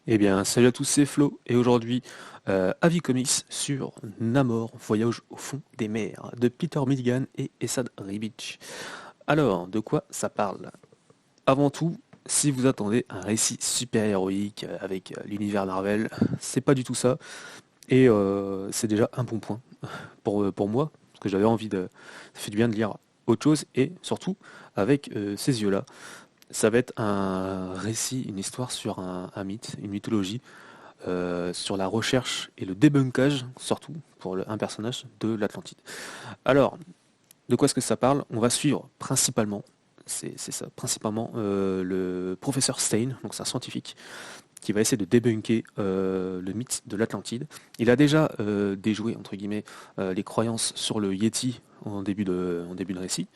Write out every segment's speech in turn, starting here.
Eh bien, salut à tous, c'est Flo, et aujourd'hui, avis comics sur Namor, Voyage au fond des mers, de Peter Milligan et Esad Ribic. Alors, de quoi ça parle? Avant tout, si vous attendez un récit super-héroïque avec l'univers Marvel, c'est pas du tout ça, et c'est déjà un bon point pour moi, parce que j'avais envie de... Ça fait du bien de lire autre chose, et surtout, avec ces yeux-là, ça va être un récit, une histoire sur un mythe, une mythologie, sur la recherche et le débunkage, surtout pour un personnage de l'Atlantide. Alors, de quoi est-ce que ça parle? On va suivre principalement, c'est ça, principalement le professeur Stein, donc c'est un scientifique, qui va essayer de débunker le mythe de l'Atlantide. Il a déjà déjoué, entre guillemets, les croyances sur le Yeti en début de récit,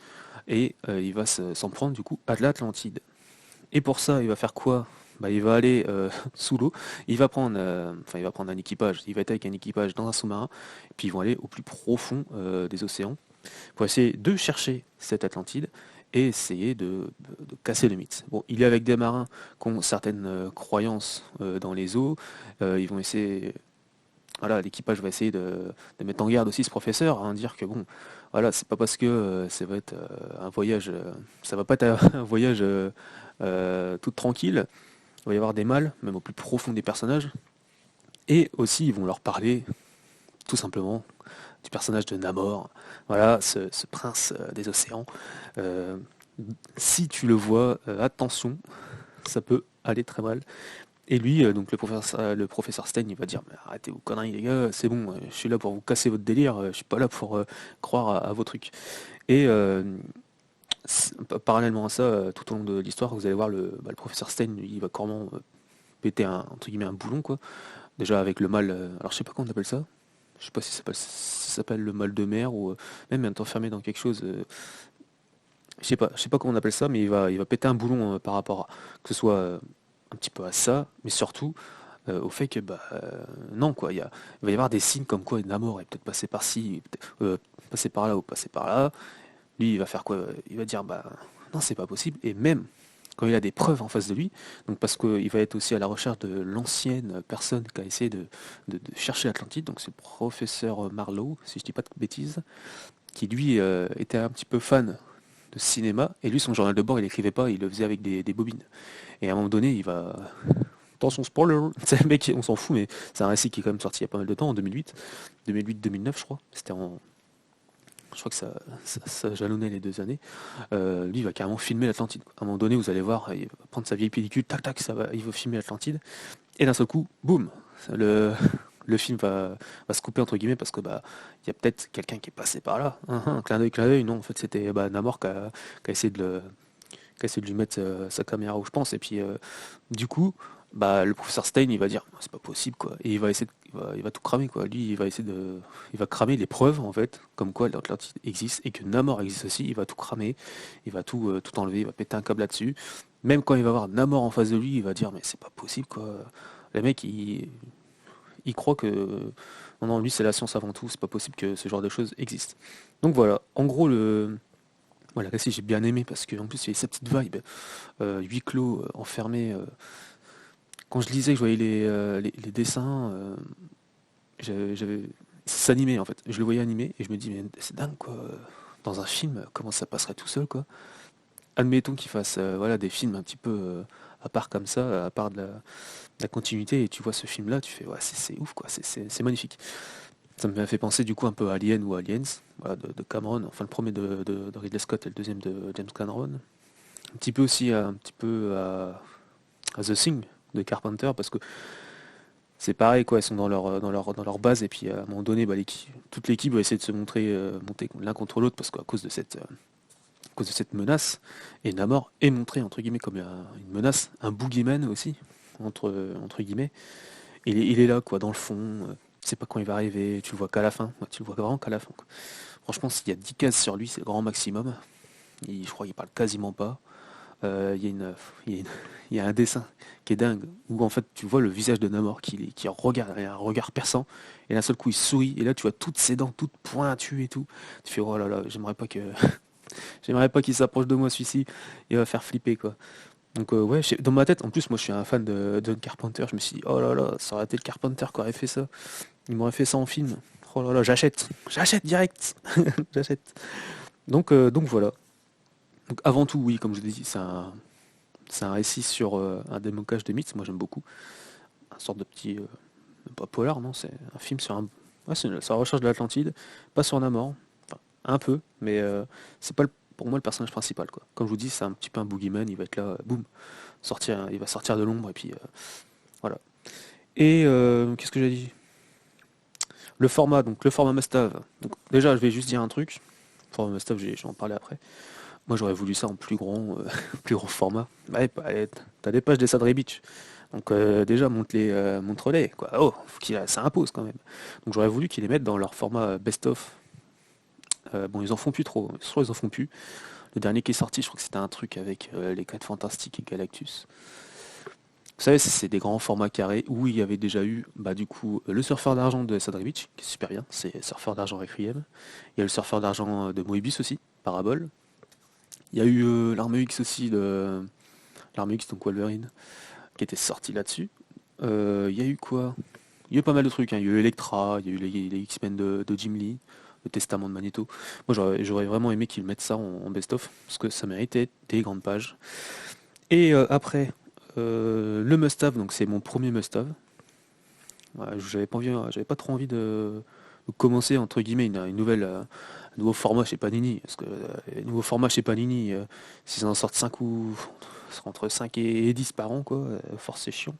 et il va s'en prendre du coup à l'Atlantide. Et pour ça, il va faire quoi? Bah, il va aller sous l'eau, il va prendre un équipage, il va être avec un équipage dans un sous-marin, et puis ils vont aller au plus profond des océans pour essayer de chercher cette Atlantide et essayer de casser le mythe. Bon, il est avec des marins qui ont certaines croyances dans les eaux, ils vont essayer, voilà, l'équipage va essayer de mettre en garde aussi ce professeur, hein, dire que bon, voilà, c'est pas parce que ça va être un voyage, ça va pas être un voyage tout tranquille, il va y avoir des mâles, même au plus profond des personnages, et aussi ils vont leur parler tout simplement du personnage de Namor, voilà, ce prince des océans. Euh, Si tu le vois, attention, ça peut aller très mal. Et lui, donc le professeur Stein, il va dire, mais arrêtez vos conneries les gars, c'est bon, je suis là pour vous casser votre délire, je suis pas là pour croire à vos trucs. Et parallèlement à ça, tout au long de l'histoire, vous allez voir le professeur Stein, lui, il va comment péter entre guillemets un boulon quoi. Déjà avec le mal, alors je sais pas comment on appelle ça. Je sais pas si ça s'appelle le mal de mer ou même être enfermé dans quelque chose. Je sais pas comment on appelle ça, mais il va péter un boulon par rapport à que ce soit un petit peu à ça, mais surtout au fait que bah non quoi, il va y avoir des signes comme quoi Namor est peut-être passé par-ci, passé par là ou passé par là. Lui, il va faire quoi? Il va dire bah non, c'est pas possible. Et même quand il a des preuves en face de lui, donc parce qu'il va être aussi à la recherche de l'ancienne personne qui a essayé de chercher l'Atlantide, donc c'est le professeur Marlowe, si je dis pas de bêtises, qui lui était un petit peu fan de cinéma, et lui son journal de bord il écrivait pas, il le faisait avec des bobines. Et à un moment donné, il va... Attention spoiler, c'est le mec, on s'en fout, mais c'est un récit qui est quand même sorti il y a pas mal de temps, en 2008, 2008-2009 je crois, c'était en... Je crois que ça jalonnait les 2 années. Lui, il va carrément filmer l'Atlantide. À un moment donné, vous allez voir, il va prendre sa vieille pellicule, tac tac, il va filmer l'Atlantide. Et d'un seul coup, boum, le, le film va se couper entre guillemets parce que bah il y a peut-être quelqu'un qui est passé par là. Un clin d'œil. Non, en fait, c'était Namor qui a essayé de lui mettre sa caméra où je pense. Et puis du coup, bah le professeur Stein, il va dire c'est pas possible quoi. Et il va essayer, il va tout cramer quoi. Lui, il va cramer les preuves en fait, comme quoi l'Atlantide existe et que Namor existe aussi. Il va tout cramer, il va tout enlever, il va péter un câble là-dessus. Même quand il va voir Namor en face de lui, il va dire mais c'est pas possible quoi. Le mec, il croit que non, non, lui c'est la science avant tout. C'est pas possible que ce genre de choses existent. Donc voilà. En gros voilà, là, si j'ai bien aimé parce qu'en plus il y avait sa petite vibe, huis clos, enfermé. Quand je lisais, que je voyais les dessins, j'avais ça s'animait en fait. Je le voyais animé et je me dis mais c'est dingue quoi. Dans un film, comment ça passerait tout seul quoi. Admettons qu'il fasse voilà des films un petit peu à part comme ça, à part de la continuité et tu vois ce film là, tu fais ouais c'est ouf quoi, c'est magnifique. Ça m'a fait penser du coup un peu à Alien ou Aliens, voilà, de Cameron, enfin le premier de Ridley Scott et le deuxième de James Cameron. Un petit peu aussi un petit peu à The Thing de Carpenter parce que c'est pareil quoi, ils sont dans leur base et puis à un moment donné bah, toute l'équipe va essayer de se monter l'un contre l'autre parce qu'à cause de cette menace, et Namor est montré entre guillemets comme une menace, un boogeyman aussi entre guillemets. Il est là quoi dans le fond, tu sais pas quand il va arriver, tu le vois qu'à la fin, ouais, tu le vois vraiment qu'à la fin quoi. Franchement s'il y a 10 cases sur lui c'est le grand maximum, je crois qu'il parle quasiment pas. Il y a il y a il y a un dessin qui est dingue, où en fait tu vois le visage de Namor qui regarde, il a un regard perçant, et d'un seul coup il sourit, et là tu vois toutes ses dents toutes pointues et tout. Tu fais oh là là, j'aimerais pas qu'il s'approche de moi celui-ci, il va faire flipper quoi. Donc ouais, dans ma tête, en plus, moi je suis un fan de John Carpenter. Je me suis dit, oh là là, ça aurait été le Carpenter qui aurait fait ça. Il m'aurait fait ça en film. Oh là là, j'achète direct, j'achète. Donc voilà. Donc avant tout, oui, comme je l'ai dit, c'est un récit sur un démocage de mythes. Moi j'aime beaucoup. Un sorte de petit, pas polar, non, c'est un film sur un, ouais, c'est la recherche de l'Atlantide, pas sur Namor, enfin un peu, mais c'est pas pour moi le personnage principal quoi. Comme je vous dis, c'est un petit peu un boogeyman, il va être là, boum, il va sortir de l'ombre et puis voilà. Et qu'est-ce que j'ai dit? Le format must-have. Donc déjà, je vais juste dire un truc. Le format must-have, j'en parler après. Moi, j'aurais voulu ça en plus grand, plus grand format. Ouais, t'as des pages des Sadri Beach. Donc déjà, montre-les, quoi. Oh, ça impose quand même. Donc j'aurais voulu qu'ils les mettent dans leur format best-of. Bon, ils en font plus trop. Je crois qu'ils en font plus. Le dernier qui est sorti, je crois que c'était un truc avec les 4 Fantastiques et Galactus. Vous savez, c'est des grands formats carrés où il y avait déjà eu, bah, du coup, le surfeur d'argent de Sadrevich, qui est super bien, c'est surfeur d'argent Requiem. Il y a le surfeur d'argent de Moebius aussi, Parabole. Il y a eu l'arme X aussi de l'arme X, donc Wolverine, qui était sorti là-dessus. Il y a eu quoi? Il y a eu pas mal de trucs, hein. Il y a eu Electra, il y a eu les X-Men de Jim Lee, le Testament de Magneto. Moi j'aurais vraiment aimé qu'ils mettent ça en best-of, parce que ça méritait des grandes pages. Et après, le must-have, donc c'est mon premier must-have. Ouais, j'avais pas trop envie de commencer entre guillemets un nouveau format chez Panini. Parce que nouveau format chez Panini, s'ils en sortent 5 ou entre 5 et 10 par an, quoi, force c'est chiant.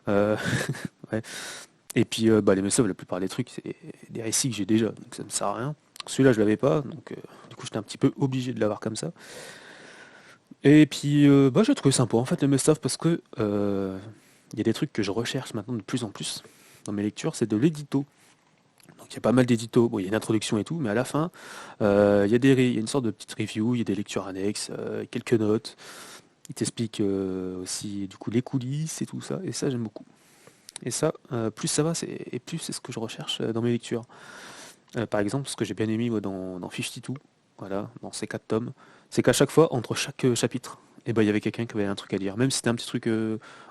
Euh, ouais. Et puis bah, les must-have, la plupart des trucs, c'est des récits que j'ai déjà, donc ça me sert à rien. Celui-là je l'avais pas, donc du coup j'étais un petit peu obligé de l'avoir comme ça. Et puis bah, j'ai trouvé sympa en fait les must-have parce que il y a des trucs que je recherche maintenant de plus en plus dans mes lectures, c'est de l'édito. Donc il y a pas mal d'éditos, bon il y a une introduction et tout, mais à la fin, il y a une sorte de petite review, il y a des lectures annexes, quelques notes. Il t'explique aussi du coup les coulisses et tout ça, et ça j'aime beaucoup. Et ça, plus ça va, et plus c'est ce que je recherche dans mes lectures. Par exemple, ce que j'ai bien aimé moi, dans 52, voilà, dans ces 4 tomes, c'est qu'à chaque fois, entre chaque chapitre, et ben, il y avait quelqu'un qui avait un truc à dire. Même si c'était un petit truc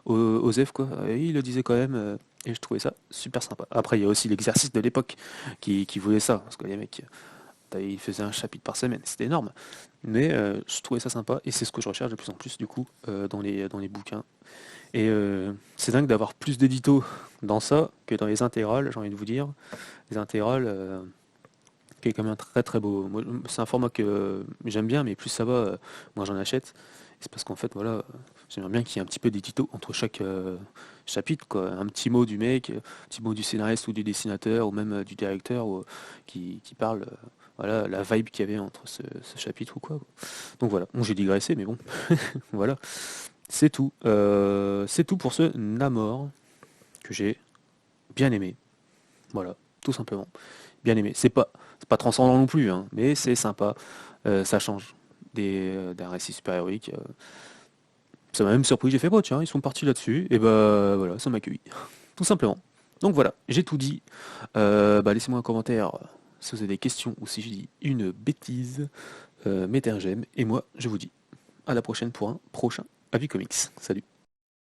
osef, quoi, il le disait quand même, et je trouvais ça super sympa. Après, il y a aussi l'exercice de l'époque qui voulait ça, parce que les mecs, ils faisaient un chapitre par semaine, c'était énorme. Mais je trouvais ça sympa, et c'est ce que je recherche de plus en plus, du coup, dans les bouquins. Et c'est dingue d'avoir plus d'éditos dans ça que dans les intégrales, j'ai envie de vous dire. Les intégrales, qui est quand même très très beau. Moi, c'est un format que j'aime bien, mais plus ça va, moi j'en achète. Et c'est parce qu'en fait, voilà, j'aimerais bien qu'il y ait un petit peu d'édito entre chaque chapitre, quoi. Un petit mot du mec, un petit mot du scénariste ou du dessinateur, ou même du directeur, qui parle, voilà, la vibe qu'il y avait entre ce chapitre ou quoi. Donc voilà, bon, j'ai digressé, mais bon, voilà, c'est tout pour ce Namor que j'ai bien aimé. Voilà, tout simplement. Bien aimé. C'est pas transcendant non plus, hein, mais c'est sympa. Ça change d'un récit super-héroïque. Ça m'a même surpris. J'ai fait, bon, tiens, ils sont partis là-dessus. Et bah voilà, ça m'a accueilli. Tout simplement. Donc voilà, j'ai tout dit. Bah, laissez-moi un commentaire si vous avez des questions ou si je dis une bêtise. Mettez un j'aime. Et moi, je vous dis à la prochaine pour un prochain Avis Comics. Salut.